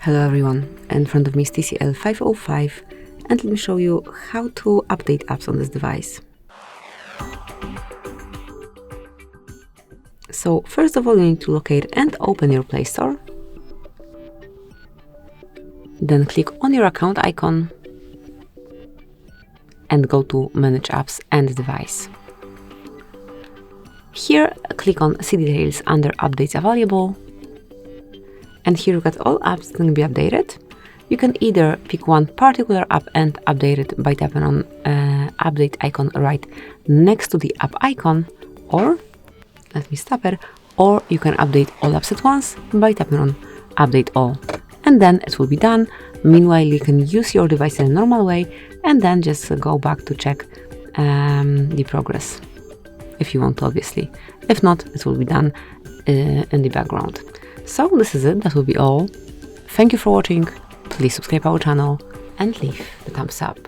Hello everyone, in front of me is TCL 505 and let me show you how to update apps on this device. So first of all you need to locate and open your Play Store. Then click on your account icon and go to Manage Apps and Device. Here click on See Details under Updates Available. And here you got all apps that can be updated. You can either pick one particular app and update it by tapping on update icon right next to the app icon, or let me stop it, or you can update all apps at once by tapping on update all. And then it will be done. Meanwhile, you can use your device in a normal way and then just go back to check the progress if you want to, obviously. If not, it will be done in the background. So this is it, that will be all. Thank you for watching, please subscribe our channel and leave the thumbs up.